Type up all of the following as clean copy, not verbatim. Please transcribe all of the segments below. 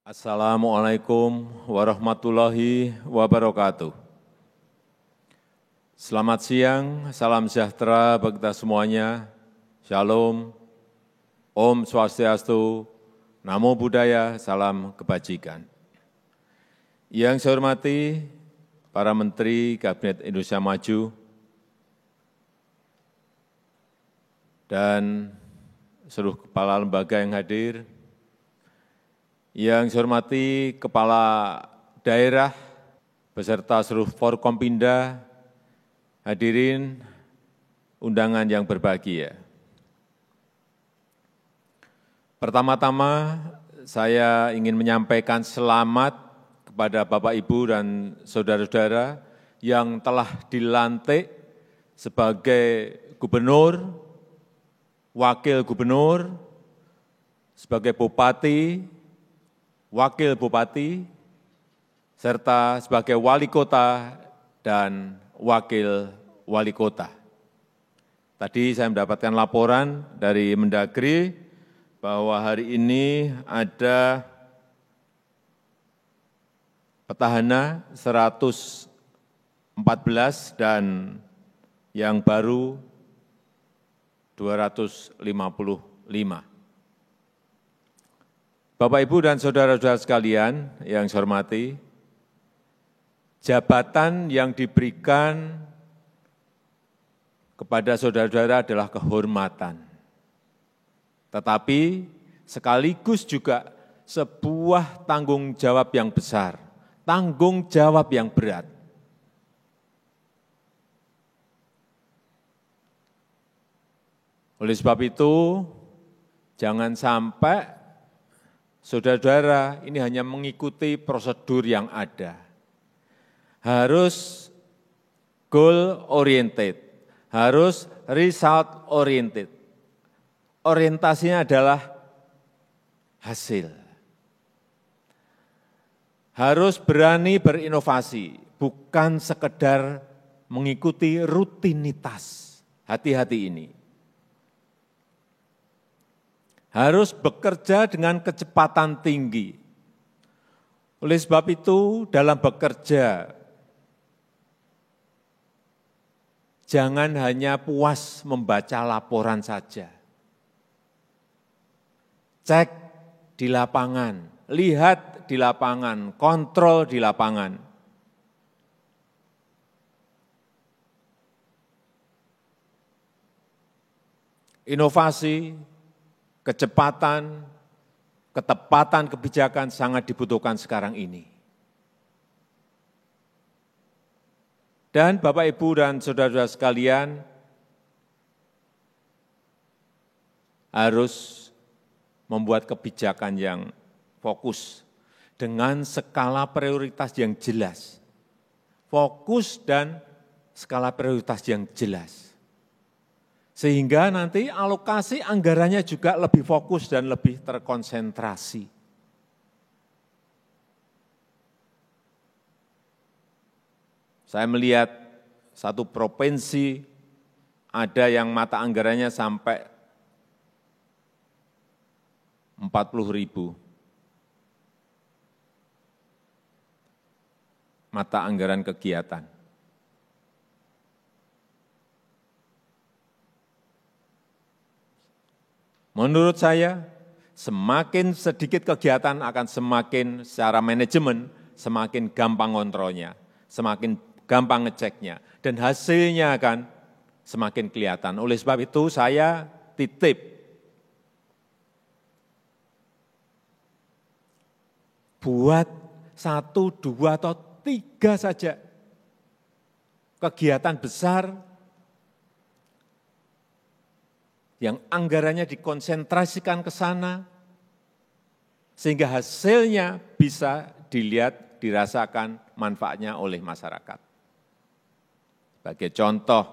Assalamualaikum warahmatullahi wabarakatuh. Selamat siang, salam sejahtera bagi kita semuanya. Shalom, Om Swastiastu, Namo Buddhaya, salam kebajikan. Yang saya hormati para Menteri Kabinet Indonesia Maju dan seluruh kepala lembaga yang hadir, yang saya hormati Kepala Daerah beserta seluruh Forkompinda, hadirin undangan yang berbahagia. Pertama-tama saya ingin menyampaikan selamat kepada Bapak, Ibu, dan saudara-saudara yang telah dilantik sebagai gubernur, wakil gubernur, sebagai bupati, wakil bupati, serta sebagai wali kota dan wakil wali kota. Tadi saya mendapatkan laporan dari Mendagri bahwa hari ini ada petahana 114 dan yang baru 255. Bapak, Ibu, dan saudara-saudara sekalian yang saya hormati, jabatan yang diberikan kepada saudara-saudara adalah kehormatan, tetapi sekaligus juga sebuah tanggung jawab yang besar, tanggung jawab yang berat. Oleh sebab itu, jangan sampai saudara-saudara ini hanya mengikuti prosedur yang ada. Harus goal oriented, harus result oriented. Orientasinya adalah hasil. Harus berani berinovasi, bukan sekedar mengikuti rutinitas. Hati-hati ini. Harus bekerja dengan kecepatan tinggi. Oleh sebab itu, dalam bekerja, jangan hanya puas membaca laporan saja. Cek di lapangan, lihat di lapangan, kontrol di lapangan. Inovasi, kecepatan, ketepatan kebijakan sangat dibutuhkan sekarang ini. Dan Bapak, Ibu, dan saudara-saudara sekalian harus membuat kebijakan yang fokus dengan skala prioritas yang jelas. Fokus dan skala prioritas yang jelas. Sehingga nanti alokasi anggarannya juga lebih fokus dan lebih terkonsentrasi. Saya melihat satu provinsi ada yang mata anggarannya sampai 40.000 mata anggaran kegiatan. Menurut saya, semakin sedikit kegiatan akan semakin secara manajemen, semakin gampang kontrolnya, semakin gampang ngeceknya, dan hasilnya akan semakin kelihatan. Oleh sebab itu saya titip buat 1, 2, atau 3 saja kegiatan besar yang anggarannya dikonsentrasikan ke sana, sehingga hasilnya bisa dilihat, dirasakan manfaatnya oleh masyarakat. Sebagai contoh,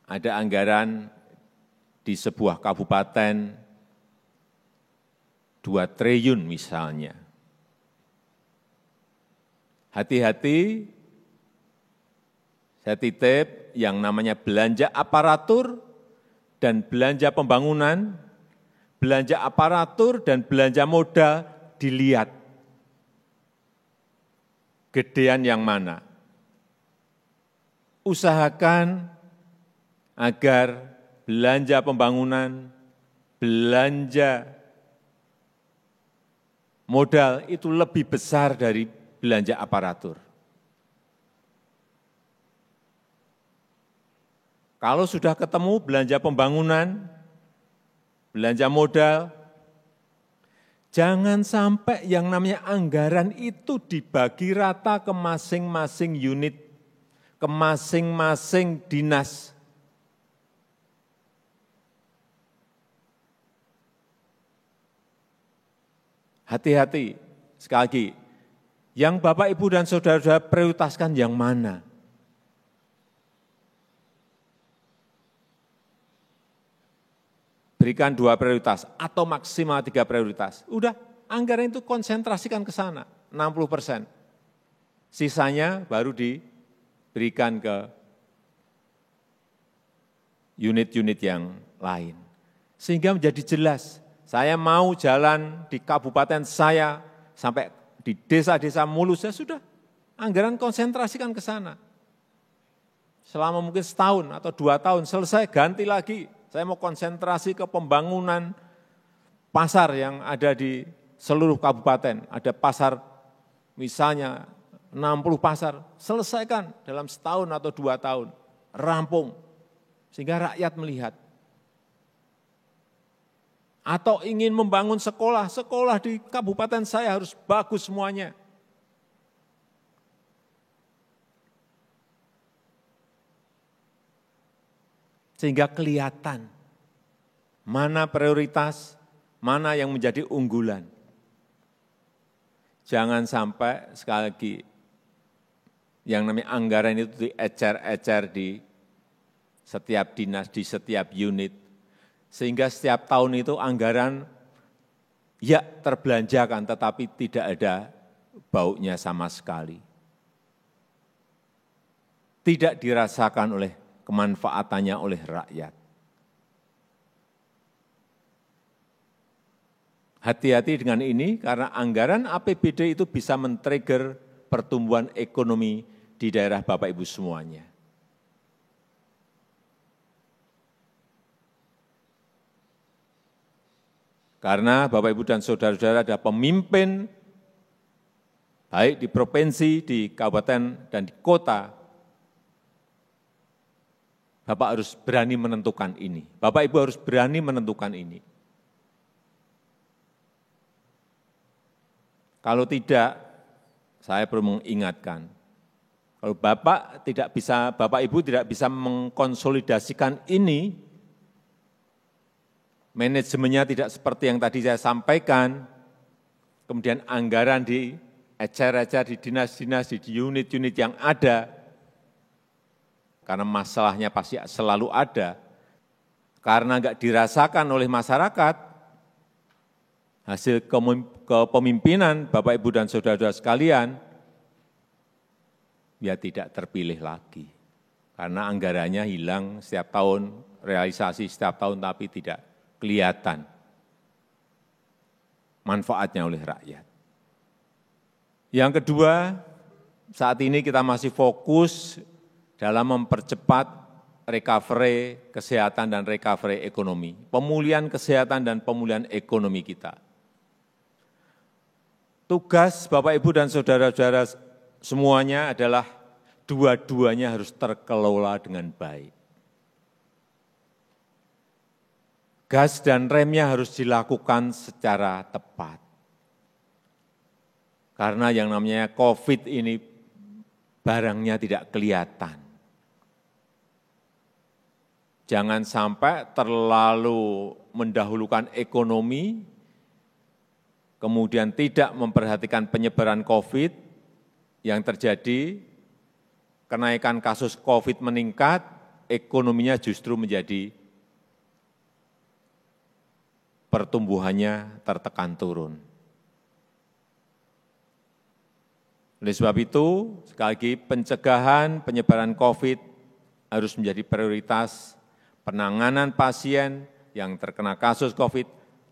ada anggaran di sebuah kabupaten 2 triliun misalnya. Hati-hati, saya titip yang namanya belanja aparatur dan belanja pembangunan, belanja aparatur dan belanja modal dilihat. Gedean yang mana? Usahakan agar belanja pembangunan, belanja modal itu lebih besar dari belanja aparatur. Kalau sudah ketemu belanja pembangunan, belanja modal, jangan sampai yang namanya anggaran itu dibagi rata ke masing-masing unit, ke masing-masing dinas. Hati-hati, sekali lagi, yang Bapak, Ibu, dan Saudara-saudara prioritaskan yang mana? Berikan 2 prioritas atau maksimal 3 prioritas. Udah, anggaran itu konsentrasikan ke sana, 60%. Sisanya baru diberikan ke unit-unit yang lain. Sehingga menjadi jelas, saya mau jalan di kabupaten saya sampai di desa-desa mulusnya sudah, anggaran konsentrasikan ke sana. Selama mungkin setahun atau 2 tahun, selesai ganti lagi. Saya mau konsentrasi ke pembangunan pasar yang ada di seluruh kabupaten. Ada pasar misalnya 60 pasar, selesaikan dalam setahun atau 2 tahun, rampung. Sehingga rakyat melihat. Atau ingin membangun sekolah, sekolah di kabupaten saya harus bagus semuanya. Sehingga kelihatan mana prioritas, mana yang menjadi unggulan. Jangan sampai sekali lagi yang namanya anggaran itu diecer-ecer di setiap dinas, di setiap unit. Sehingga setiap tahun itu anggaran ya terbelanjakan tetapi tidak ada baunya sama sekali. Tidak dirasakan oleh kemanfaatannya oleh rakyat. Hati-hati dengan ini karena anggaran APBD itu bisa men-trigger pertumbuhan ekonomi di daerah Bapak Ibu semuanya. Karena Bapak Ibu dan saudara-saudara ada pemimpin baik di provinsi, di kabupaten dan di kota. Bapak harus berani menentukan ini. Bapak Ibu harus berani menentukan ini. Kalau tidak, saya perlu mengingatkan. Kalau Bapak Ibu tidak bisa mengkonsolidasikan ini, manajemennya tidak seperti yang tadi saya sampaikan, kemudian anggaran diecer-ecer di dinas-dinas, di unit-unit yang ada, karena masalahnya pasti selalu ada, karena enggak dirasakan oleh masyarakat, hasil kepemimpinan Bapak, Ibu, dan saudara-saudara sekalian, ya tidak terpilih lagi. Karena anggarannya hilang setiap tahun, realisasi setiap tahun, tapi tidak kelihatan manfaatnya oleh rakyat. Yang kedua, saat ini kita masih fokus dalam mempercepat recovery kesehatan dan recovery ekonomi, pemulihan kesehatan dan pemulihan ekonomi kita. Tugas Bapak, Ibu, dan saudara-saudara semuanya adalah dua-duanya harus terkelola dengan baik. Gas dan remnya harus dilakukan secara tepat. Karena yang namanya COVID ini barangnya tidak kelihatan. Jangan sampai terlalu mendahulukan ekonomi, kemudian tidak memperhatikan penyebaran COVID yang terjadi, kenaikan kasus COVID meningkat, ekonominya justru menjadi pertumbuhannya tertekan turun. Oleh sebab itu, sekali lagi pencegahan penyebaran COVID harus menjadi prioritas penanganan pasien yang terkena kasus COVID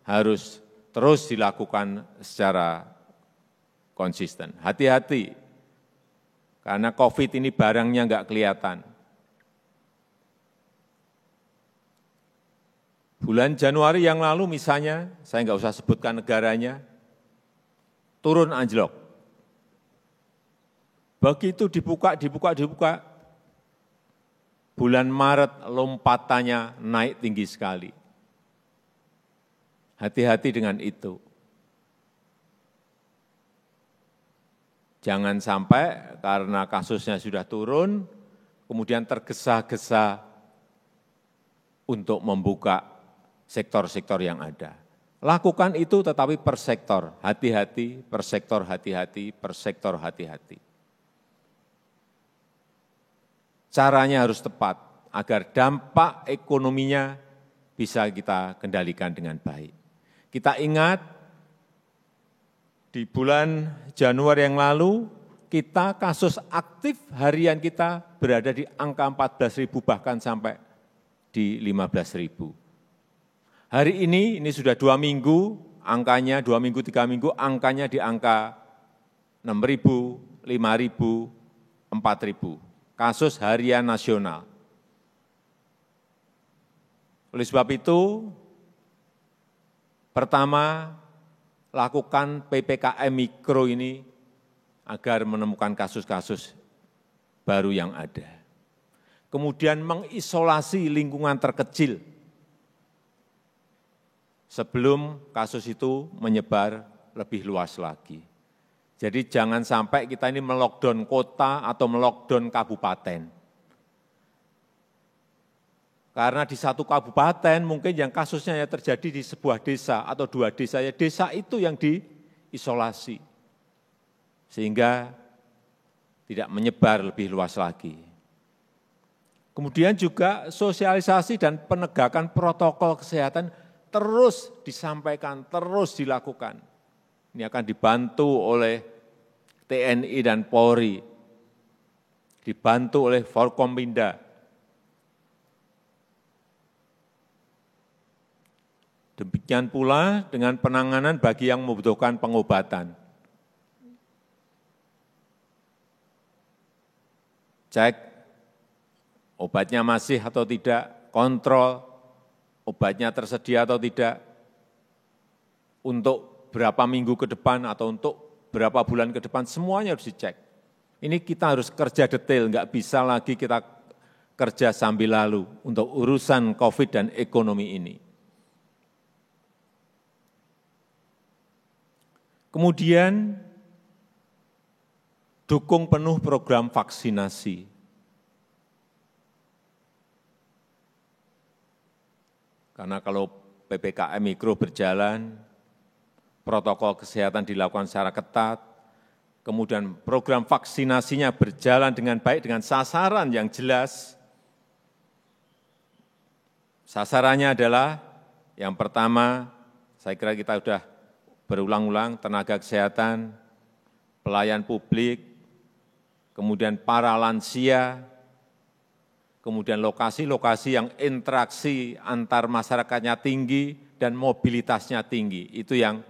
harus terus dilakukan secara konsisten. Hati-hati, karena COVID ini barangnya nggak kelihatan. Bulan Januari yang lalu misalnya, saya nggak usah sebutkan negaranya, turun anjlok. Begitu dibuka, bulan Maret lompatannya naik tinggi sekali. Hati-hati dengan itu. Jangan sampai karena kasusnya sudah turun, kemudian tergesa-gesa untuk membuka sektor-sektor yang ada. Lakukan itu tetapi per sektor, hati-hati, per sektor hati-hati, per sektor hati-hati. Caranya harus tepat agar dampak ekonominya bisa kita kendalikan dengan baik. Kita ingat di bulan Januari yang lalu, kita kasus aktif harian kita berada di angka 14.000 bahkan sampai di 15.000. Hari ini sudah 2 minggu, angkanya 2 minggu, 3 minggu, angkanya di angka 6.000, 5.000, 4.000. Kasus harian nasional. Oleh sebab itu, pertama, lakukan PPKM Mikro ini agar menemukan kasus-kasus baru yang ada. Kemudian mengisolasi lingkungan terkecil sebelum kasus itu menyebar lebih luas lagi. Jadi jangan sampai kita ini melockdown kota atau melockdown kabupaten. Karena di satu kabupaten mungkin yang kasusnya terjadi di sebuah desa atau 2 desa, ya desa itu yang diisolasi. Sehingga tidak menyebar lebih luas lagi. Kemudian juga sosialisasi dan penegakan protokol kesehatan terus disampaikan, terus dilakukan. Ini akan dibantu oleh TNI dan Polri, dibantu oleh Forkompinda. Demikian pula dengan penanganan bagi yang membutuhkan pengobatan. Cek obatnya masih atau tidak, kontrol obatnya tersedia atau tidak, untuk berapa minggu ke depan atau untuk berapa bulan ke depan, semuanya harus dicek. Ini kita harus kerja detail, nggak bisa lagi kita kerja sambil lalu untuk urusan COVID dan ekonomi ini. Kemudian, dukung penuh program vaksinasi. Karena kalau PPKM Mikro berjalan, protokol kesehatan dilakukan secara ketat, kemudian program vaksinasinya berjalan dengan baik, dengan sasaran yang jelas. Sasarannya adalah, yang pertama, saya kira kita sudah berulang-ulang, tenaga kesehatan, pelayan publik, kemudian para lansia, kemudian lokasi-lokasi yang interaksi antar masyarakatnya tinggi dan mobilitasnya tinggi, itu yang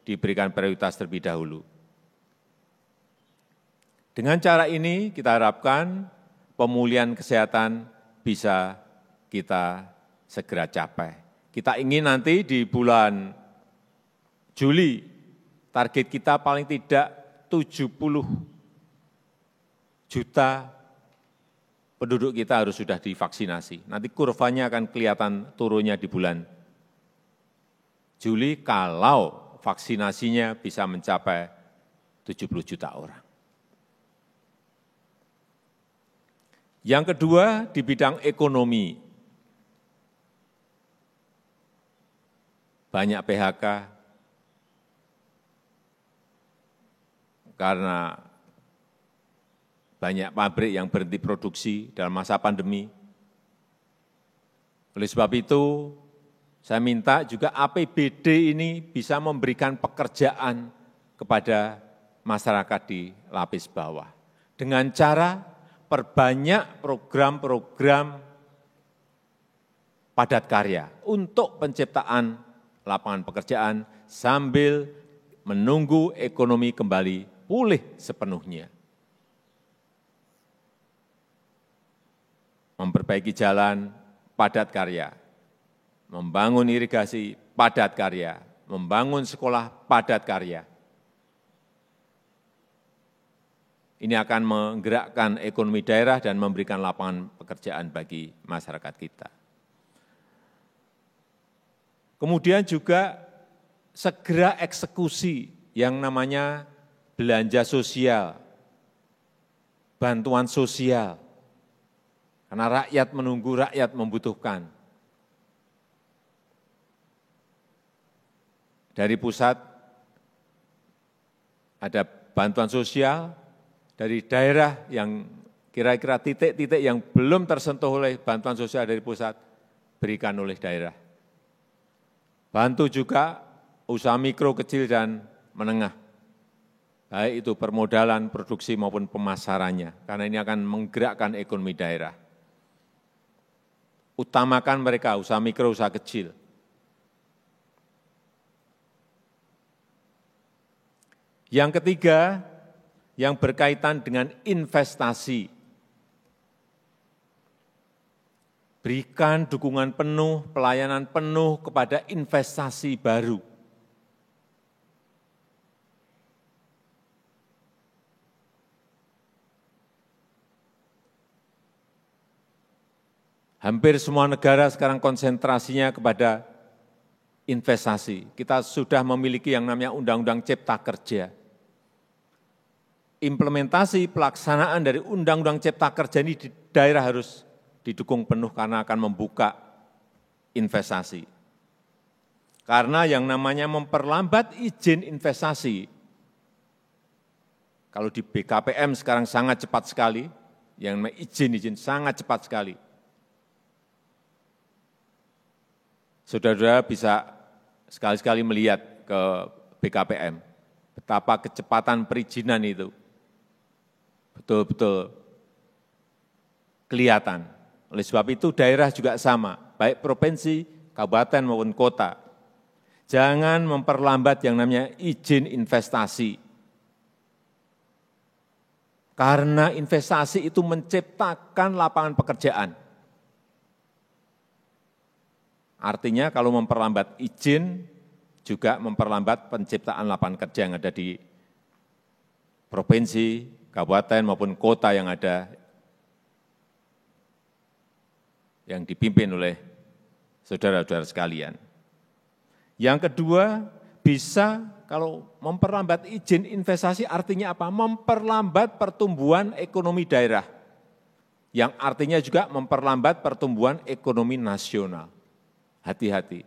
diberikan prioritas terlebih dahulu. Dengan cara ini kita harapkan pemulihan kesehatan bisa kita segera capai. Kita ingin nanti di bulan Juli, target kita paling tidak 70 juta penduduk kita harus sudah divaksinasi. Nanti kurvanya akan kelihatan turunnya di bulan Juli kalau vaksinasinya bisa mencapai 70 juta orang. Yang kedua, di bidang ekonomi. Banyak PHK karena banyak pabrik yang berhenti produksi dalam masa pandemi. Oleh sebab itu, saya minta juga APBD ini bisa memberikan pekerjaan kepada masyarakat di lapis bawah. Dengan cara perbanyak program-program padat karya untuk penciptaan lapangan pekerjaan sambil menunggu ekonomi kembali pulih sepenuhnya. Memperbaiki jalan, padat karya. Membangun irigasi, padat karya. Membangun sekolah, padat karya. Ini akan menggerakkan ekonomi daerah dan memberikan lapangan pekerjaan bagi masyarakat kita. Kemudian juga segera eksekusi yang namanya belanja sosial, bantuan sosial. Karena rakyat menunggu, rakyat membutuhkan. Dari pusat ada bantuan sosial, dari daerah yang kira-kira titik-titik yang belum tersentuh oleh bantuan sosial dari pusat, berikan oleh daerah. Bantu juga usaha mikro, kecil, dan menengah, baik itu permodalan, produksi maupun pemasarannya, karena ini akan menggerakkan ekonomi daerah. Utamakan mereka, usaha mikro, usaha kecil. Yang ketiga, yang berkaitan dengan investasi. Berikan dukungan penuh, pelayanan penuh kepada investasi baru. Hampir semua negara sekarang konsentrasinya kepada investasi. Kita sudah memiliki yang namanya Undang-Undang Cipta Kerja. Implementasi pelaksanaan dari Undang-Undang Cipta Kerja ini di daerah harus didukung penuh karena akan membuka investasi. Karena yang namanya memperlambat izin investasi, kalau di BKPM sekarang sangat cepat sekali, yang namanya izin sangat cepat sekali. Saudara-saudara bisa sekali-sekali melihat ke BKPM, betapa kecepatan perizinan itu betul-betul kelihatan. Oleh sebab itu daerah juga sama, baik provinsi, kabupaten maupun kota. Jangan memperlambat yang namanya izin investasi. Karena investasi itu menciptakan lapangan pekerjaan. Artinya kalau memperlambat izin, juga memperlambat penciptaan lapangan kerja yang ada di provinsi, kabupaten maupun kota yang ada, yang dipimpin oleh saudara-saudara sekalian. Yang kedua, bisa kalau memperlambat izin investasi artinya apa? Memperlambat pertumbuhan ekonomi daerah, yang artinya juga memperlambat pertumbuhan ekonomi nasional. Hati-hati.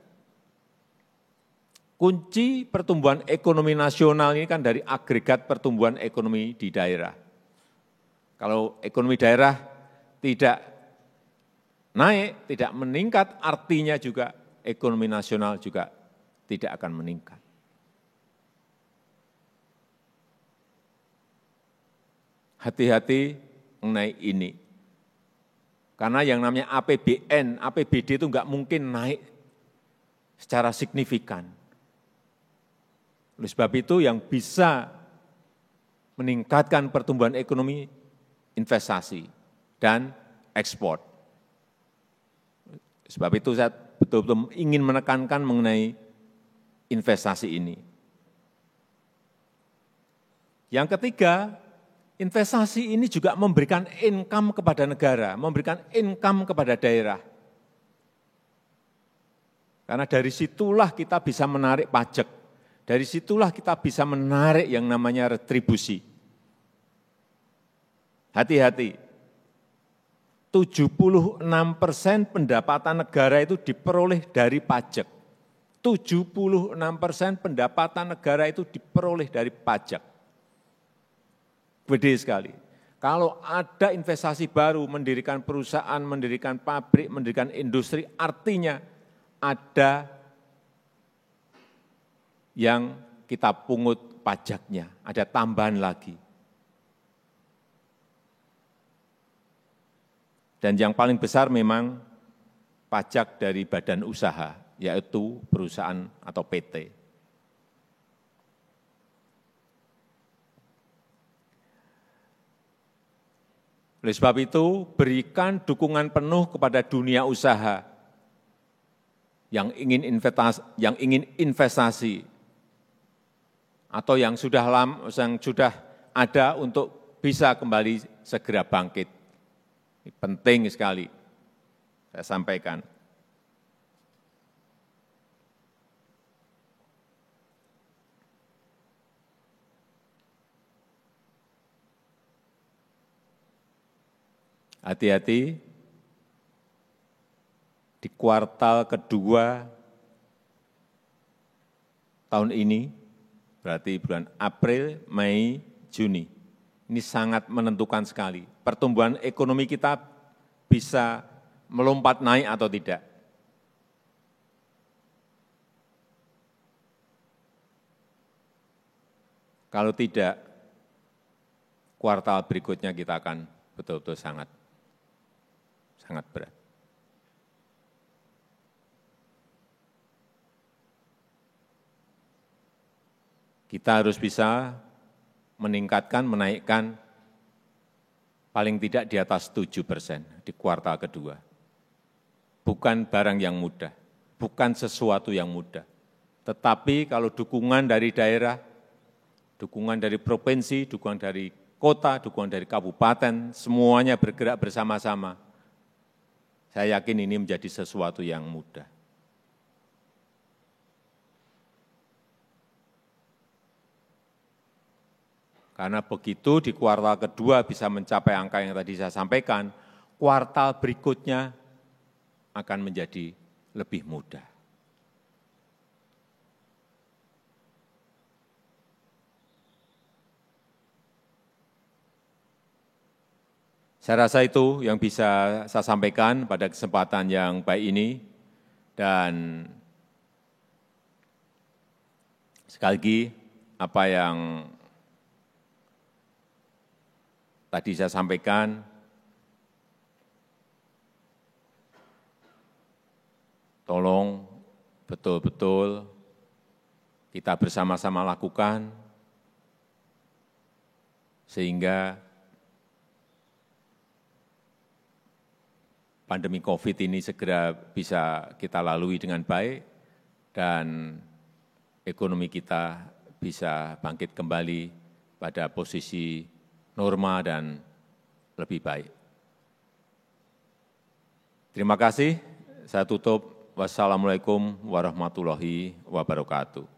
Kunci pertumbuhan ekonomi nasional ini kan dari agregat pertumbuhan ekonomi di daerah. Kalau ekonomi daerah tidak naik, tidak meningkat, artinya juga ekonomi nasional juga tidak akan meningkat. Hati-hati mengenai ini. Karena yang namanya APBN, APBD itu enggak mungkin naik secara signifikan. Oleh sebab itu yang bisa meningkatkan pertumbuhan ekonomi, investasi dan ekspor. Sebab itu saya betul-betul ingin menekankan mengenai investasi ini. Yang ketiga, investasi ini juga memberikan income kepada negara, memberikan income kepada daerah. Karena dari situlah kita bisa menarik pajak, dari situlah kita bisa menarik yang namanya retribusi. Hati-hati, 76% pendapatan negara itu diperoleh dari pajak. 76% pendapatan negara itu diperoleh dari pajak. Gede sekali. Kalau ada investasi baru, mendirikan perusahaan, mendirikan pabrik, mendirikan industri, artinya ada yang kita pungut pajaknya, ada tambahan lagi. Dan yang paling besar memang pajak dari badan usaha, yaitu perusahaan atau PT. Oleh sebab itu, berikan dukungan penuh kepada dunia usaha yang ingin investasi atau yang sudah ada untuk bisa kembali segera bangkit. Ini penting sekali saya sampaikan. Hati-hati, di kuartal kedua tahun ini, berarti bulan April, Mei, Juni, ini sangat menentukan sekali. Pertumbuhan ekonomi kita bisa melompat naik atau tidak. Kalau tidak, kuartal berikutnya kita akan betul-betul sangat berat. Kita harus bisa menaikkan paling tidak di atas 7% di kuartal kedua. Bukan barang yang mudah, bukan sesuatu yang mudah. Tetapi kalau dukungan dari daerah, dukungan dari provinsi, dukungan dari kota, dukungan dari kabupaten, semuanya bergerak bersama-sama, saya yakin ini menjadi sesuatu yang mudah. Karena begitu di kuartal kedua bisa mencapai angka yang tadi saya sampaikan, kuartal berikutnya akan menjadi lebih mudah. Saya rasa itu yang bisa saya sampaikan pada kesempatan yang baik ini, dan sekali lagi apa yang tadi saya sampaikan, tolong betul-betul kita bersama-sama lakukan, sehingga pandemi COVID ini segera bisa kita lalui dengan baik, dan ekonomi kita bisa bangkit kembali pada posisi norma dan lebih baik. Terima kasih, saya tutup. Wassalamualaikum warahmatullahi wabarakatuh.